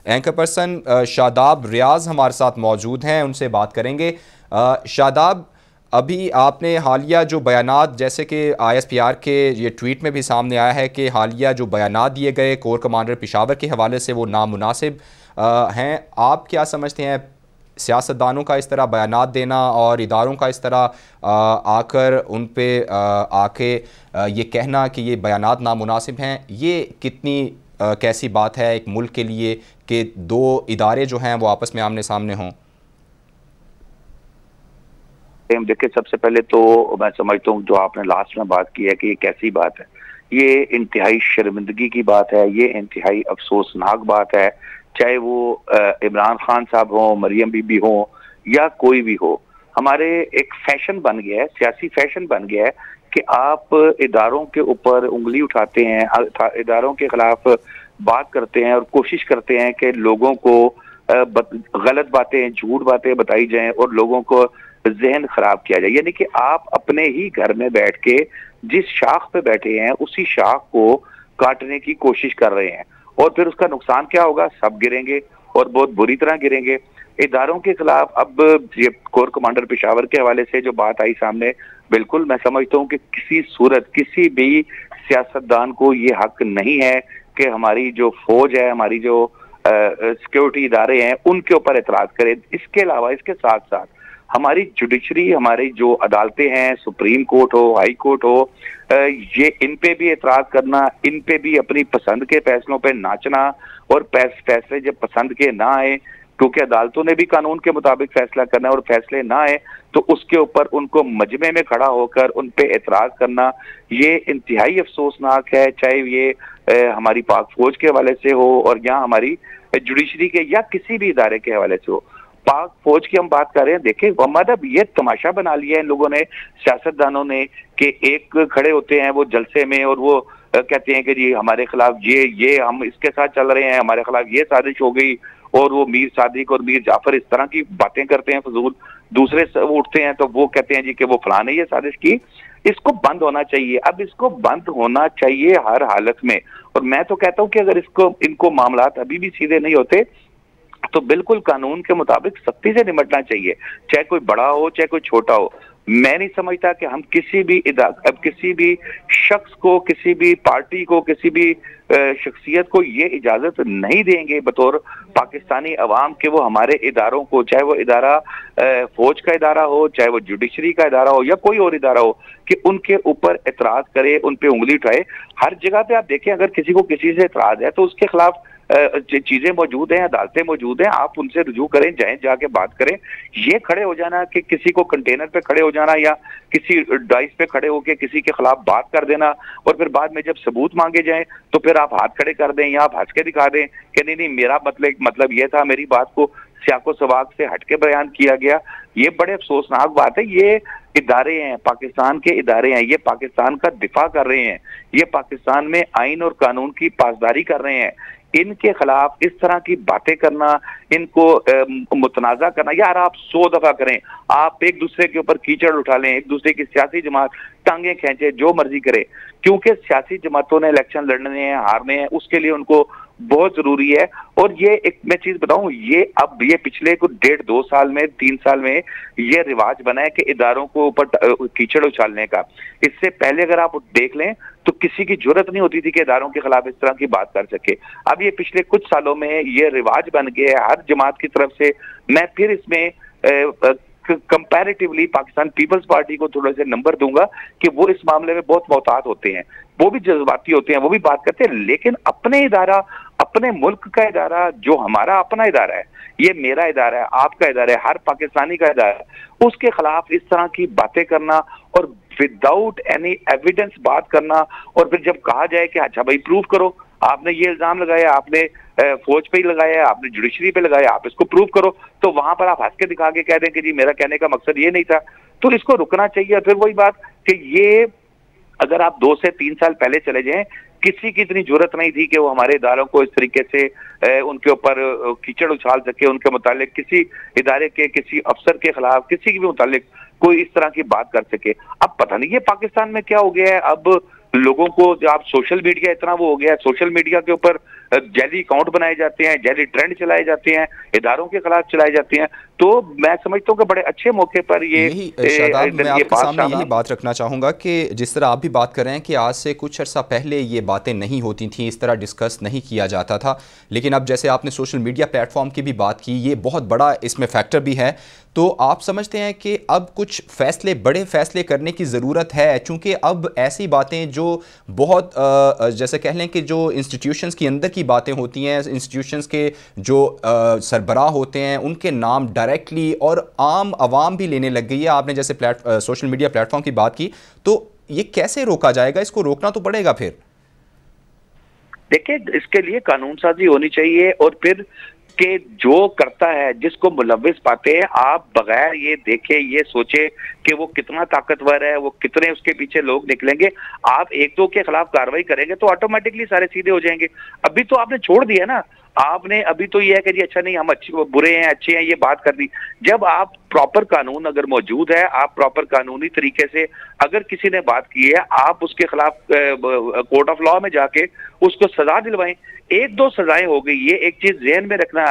Anchor person Shadab रियाज हमारे साथ मौजूद हैं, उनसे बात करेंगे। शादाब, अभी आपने हालिया जो बयानात, जैसे कि ISPR के ये ट्वीट में भी सामने आया है कि हालिया जो बयानात दिए गए कोर कमांडर पेशावर के हवाले से वो नामुनासिब हैं, आप क्या समझते हैं सियासतदानों का इस तरह बयानात देना और इदारों का इस तरह आकर उन पे आके ये कहना कि ये बयानात नामुनासिब हैं, ये कितनी कैसी बात है एक मुल्क के लिए कि दो इदारे जो हैं वो आपस में आमने सामने हों? देखिए, सबसे पहले तो मैं समझता हूँ जो आपने लास्ट में बात की है कि ये कैसी बात है, ये इंतहाई शर्मिंदगी की बात है, ये इंतहाई अफसोसनाक बात है। चाहे वो इमरान खान साहब हो, मरियम बीबी हो या कोई भी हो, हमारे एक फैशन बन गया है, सियासी फैशन बन गया है कि आप इदारों के ऊपर उंगली उठाते हैं, इदारों के खिलाफ बात करते हैं और कोशिश करते हैं कि लोगों को गलत बातें, झूठ बातें बताई जाएं और लोगों को जहन खराब किया जाए। यानी कि आप अपने ही घर में बैठ के जिस शाख पे बैठे हैं उसी शाख को काटने की कोशिश कर रहे हैं और फिर उसका नुकसान क्या होगा? सब गिरेंगे और बहुत बुरी तरह गिरेंगे। इदारों के खिलाफ अब ये कोर कमांडर पेशावर के हवाले से जो बात आई सामने, बिल्कुल मैं समझता हूँ कि किसी सूरत किसी भी सियासतदान को ये हक नहीं है कि हमारी जो फौज है, हमारी जो सिक्योरिटी इदारे हैं, उनके ऊपर एतराज करे। इसके अलावा, इसके साथ साथ हमारी जुडिशरी, हमारी जो अदालतें हैं, सुप्रीम कोर्ट हो, हाई कोर्ट हो, ये इन पे भी एतराज करना, इन पे भी अपनी पसंद के फैसलों पे नाचना और फैसले जब पसंद के ना आए, क्योंकि अदालतों ने भी कानून के मुताबिक फैसला करना है, और फैसले ना आए तो उसके ऊपर उनको मजमे में खड़ा होकर उन पे एतराज करना, ये इंतहाई अफसोसनाक है। चाहे ये हमारी पाक फौज के हवाले से हो और या हमारी जुडिशरी के या किसी भी इदारे के हवाले से हो। पाक फौज की हम बात कर रहे हैं, देखिए मतलब ये तमाशा बना लिया है इन लोगों ने, सियासतदानों ने, कि एक खड़े होते हैं वो जलसे में और वो कहते हैं कि जी हमारे खिलाफ ये हम इसके साथ चल रहे हैं, हमारे खिलाफ ये साजिश हो गई, और वो मीर सादिक और मीर जाफर इस तरह की बातें करते हैं फजूल। दूसरे उठते हैं तो वो कहते हैं जी कि वो फलाने ये साजिश की। इसको बंद होना चाहिए, अब इसको बंद होना चाहिए हर हालत में। और मैं तो कहता हूं कि अगर इनको मामलात अभी भी सीधे नहीं होते तो बिल्कुल कानून के मुताबिक सख्ती से निपटना चाहिए, चाहे कोई बड़ा हो चाहे कोई छोटा हो। मैं नहीं समझता कि हम किसी भी शख्स को, किसी भी पार्टी को, किसी भी शख्सियत को ये इजाजत नहीं देंगे बतौर पाकिस्तानी अवाम के वो हमारे इदारों को, चाहे वो इदारा फौज का इदारा हो, चाहे वो जुडिशरी का इदारा हो या कोई और इदारा हो, कि उनके ऊपर एतराज करे, उन पे उंगली उठाए। हर जगह पे आप देखें, अगर किसी को किसी से एतराज है तो उसके खिलाफ चीजें मौजूद हैं, अदालतें मौजूद हैं, आप उनसे रुजू करें, जाएं, जाके बात करें। ये खड़े हो जाना कि किसी को कंटेनर पे खड़े हो जाना या किसी डाइस पे खड़े होके किसी के खिलाफ बात कर देना और फिर बाद में जब सबूत मांगे जाएं तो फिर आप हाथ खड़े कर दें या आप हंस के दिखा दें कि नहीं नहीं मेरा मतलब ये था, मेरी बात को सियाको सवाक से हटके बयान किया गया, ये बड़े अफसोसनाक बात है। ये इदारे हैं, पाकिस्तान के इदारे हैं, ये पाकिस्तान का दिफा कर रहे हैं, ये पाकिस्तान में आइन और कानून की पासदारी कर रहे हैं। इनके खिलाफ इस तरह की बातें करना, इनको मुतनाजा करना, यार आप 100 दफा करें, आप एक दूसरे के ऊपर कीचड़ उठा लें, एक दूसरे की सियासी जमात टांगे खींचे, जो मर्जी करे, क्योंकि सियासी जमातों ने इलेक्शन लड़ने हैं, हारने हैं, उसके लिए उनको बहुत जरूरी है। और ये एक मैं चीज बताऊं, ये पिछले कुछ 1.5-2 साल में, 3 साल में ये रिवाज बना है कि इदारों को ऊपर कीचड़ उछालने का। इससे पहले अगर आप देख लें तो किसी की जरूरत नहीं होती थी कि इदारों के खिलाफ इस तरह की बात कर सके। अब ये पिछले कुछ सालों में ये रिवाज बन गया है हर जमात की तरफ से। मैं फिर इसमें कंपैरेटिवली पाकिस्तान पीपल्स पार्टी को थोड़े से नंबर दूंगा कि वो इस मामले में बहुत मोहतात होते हैं, वो भी जज्बाती होते हैं, वो भी बात करते हैं, लेकिन अपने इदारा, अपने मुल्क का इदारा, जो हमारा अपना इदारा है, ये मेरा इदारा है, आपका इदारा है, हर पाकिस्तानी का इदारा है, उसके खिलाफ इस तरह की बातें करना और विदाउट एनी एविडेंस बात करना, और फिर जब कहा जाए कि अच्छा भाई प्रूव करो, आपने ये इल्जाम लगाया, आपने फौज पे ही लगाया, आपने जुडिशरी पे लगाया, आप इसको प्रूव करो, तो वहां पर आप हंस के दिखा के कह दें कि जी मेरा कहने का मकसद ये नहीं था। तो इसको रुकना चाहिए। फिर वही बात कि ये अगर आप 2 से 3 साल पहले चले जाएं, किसी की इतनी जरूरत नहीं थी कि वो हमारे इदारों को इस तरीके से उनके ऊपर कीचड़ उछाल सके, उनके मुतालिक किसी इदारे के किसी अफसर के खिलाफ किसी के भी मुतालिक कोई इस तरह की बात कर सके। अब पता नहीं ये पाकिस्तान में क्या हो गया है, अब लोगों को, जो आप सोशल मीडिया इतना वो हो गया है, सोशल मीडिया के ऊपर जैली अकाउंट बनाए जाते हैं, जैली ट्रेंड चलाए जाते हैं, इदारों के खिलाफ चलाए जाते हैं। तो मैं समझता हूँ कि बड़े अच्छे मौके पर यही शादाब, मैं ये आपके सामने यही बात बात रखना चाहूँगा कि जिस तरह आप भी बात कर रहे हैं कि आज से कुछ अर्सा पहले ये बातें नहीं होती थी, इस तरह डिस्कस नहीं किया जाता था, लेकिन अब जैसे आपने सोशल मीडिया प्लेटफॉर्म की भी बात की, ये बहुत बड़ा इसमें फैक्टर भी है। तो आप समझते हैं कि अब कुछ फैसले, बड़े फैसले करने की ज़रूरत है, चूँकि अब ऐसी बातें जो बहुत जैसे कह लें कि जो इंस्टीट्यूशंस के अंदर की बातें होती हैं, इंस्टीट्यूशंस के जो सरबराह होते हैं, उनके नाम डायरेक्टली और आम आवाम भी लेने लग गई है। आपने जैसे सोशल मीडिया प्लेटफॉर्म की बात की, तो ये कैसे रोका जाएगा? इसको रोकना तो पड़ेगा फिर। देखिए, इसके लिए कानून साजी होनी चाहिए, और फिर कि जो करता है, जिसको मुलव्विस पाते हैं, आप बगैर ये देखे, ये सोचे कि वो कितना ताकतवर है, वो कितने उसके पीछे लोग निकलेंगे, आप एक दो के खिलाफ कार्रवाई करेंगे तो ऑटोमेटिकली सारे सीधे हो जाएंगे। अभी तो आपने छोड़ दिया ना, आपने अभी तो ये है कि जी अच्छा नहीं, हम अच्छे बुरे हैं, अच्छे हैं, ये बात कर दी। जब आप प्रॉपर कानून अगर मौजूद है, आप प्रॉपर कानूनी तरीके से अगर किसी ने बात की है, आप उसके खिलाफ कोर्ट ऑफ लॉ में जाके उसको सजा दिलवाएं। एक दो सजाएं हो गई, ये एक चीज ज़हन में रखना,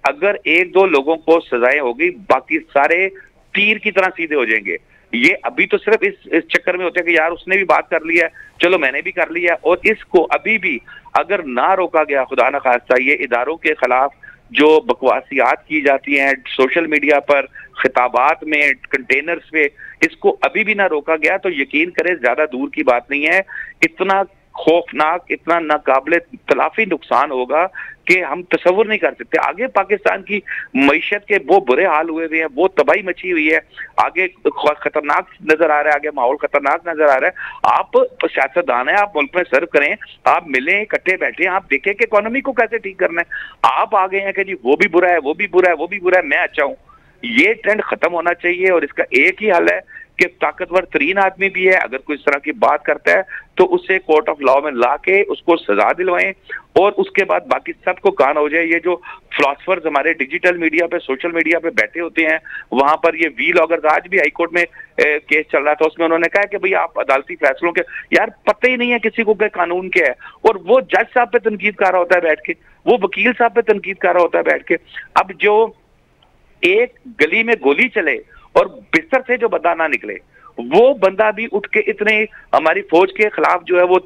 अगर एक दो लोगों को सजाएं हो गई, बाकी सारे तीर की तरह सीधे हो जाएंगे। ये अभी तो सिर्फ इस चक्कर में होते हैं कि यार उसने भी बात कर लिया, चलो मैंने भी कर लिया, और इसको अभी भी अगर ना रोका गया, खुदा न खास्ता, ये इदारों के खिलाफ जो बकवासियात की जाती हैं सोशल मीडिया पर, खिताबात में, कंटेनर्स पे, इसको अभी भी ना रोका गया तो यकीन करें ज्यादा दूर की बात नहीं है, इतना खौफनाक, इतना नाकाबिले तलाफी नुकसान होगा कि हम तसव्वुर नहीं कर सकते। आगे पाकिस्तान की मईशत के वो बुरे हाल हुए हुए हैं, वो तबाही मची हुई है, आगे खतरनाक नजर आ रहा है, आगे माहौल खतरनाक नजर आ रहा है। आप सियासतदान है, आप मुल्क में सर्व करें, आप मिलें, इकट्ठे बैठे, आप देखें कि इकोनॉमी को कैसे ठीक करना है। आप आ गए हैं कि जी वो भी बुरा है, वो भी बुरा है, वो भी बुरा है, मैं अच्छा हूं। ये ट्रेंड खत्म होना चाहिए, और इसका एक ही हल है कि ताकतवर तरीन आदमी भी है, अगर कोई इस तरह की बात करता है तो उसे कोर्ट ऑफ लॉ में लाके उसको सजा दिलवाएं, और उसके बाद बाकी सबको कान हो जाए। ये जो फिलोसफर्स हमारे डिजिटल मीडिया पे, सोशल मीडिया पे बैठे होते हैं, वहां पर ये वीलॉगर्स, आज भी हाईकोर्ट में केस चल रहा था, उसमें उन्होंने कहा कि भाई आप अदालती फैसलों के, यार पता ही नहीं है किसी को कि कानून क्या है, और वो जज साहब पे तनकीद कर रहा होता है बैठ के, वो वकील साहब पे तनकीद कर रहा होता है बैठ के। अब जो एक गली में गोली चले और बिस्तर से जो बंदा ना निकले, वो बंदा भी उठ के इतने हमारी फौज के खिलाफ जो है वो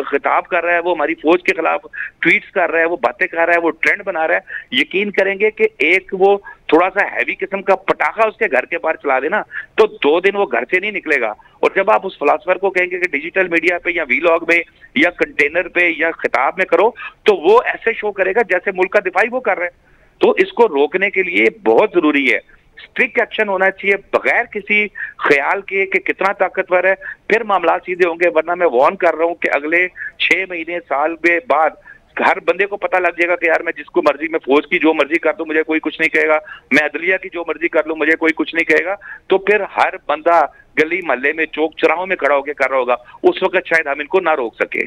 खिताब कर रहा है, वो हमारी फौज के खिलाफ ट्वीट्स कर रहा है, वो बातें कर रहा है, वो ट्रेंड बना रहा है। यकीन करेंगे कि एक वो थोड़ा सा हैवी किस्म का पटाखा उसके घर के बाहर चला देना तो 2 दिन वो घर से नहीं निकलेगा। और जब आप उस फिलोसफर को कहेंगे कि डिजिटल मीडिया पे या वीलॉग में या कंटेनर पे या खिताब में करो, तो वो ऐसे शो करेगा जैसे मुल्क का दिफाई वो कर रहे हैं। तो इसको रोकने के लिए बहुत जरूरी है, स्ट्रिक्ट एक्शन होना चाहिए, बगैर किसी ख्याल के कि कितना ताकतवर है, फिर मामला सीधे होंगे। वरना मैं वार्न कर रहा हूं कि अगले 6 महीने, साल के बाद हर बंदे को पता लग जाएगा कि यार मैं जिसको मर्जी, मैं फौज की जो मर्जी कर दूं मुझे कोई कुछ नहीं कहेगा, मैं अदलिया की जो मर्जी कर लूं मुझे कोई कुछ नहीं कहेगा। तो फिर हर बंदा गली मोहल्ले में, चौक चौराहों में खड़ा होकर कर रहा होगा, उस वक्त शायद हम इनको ना रोक सके।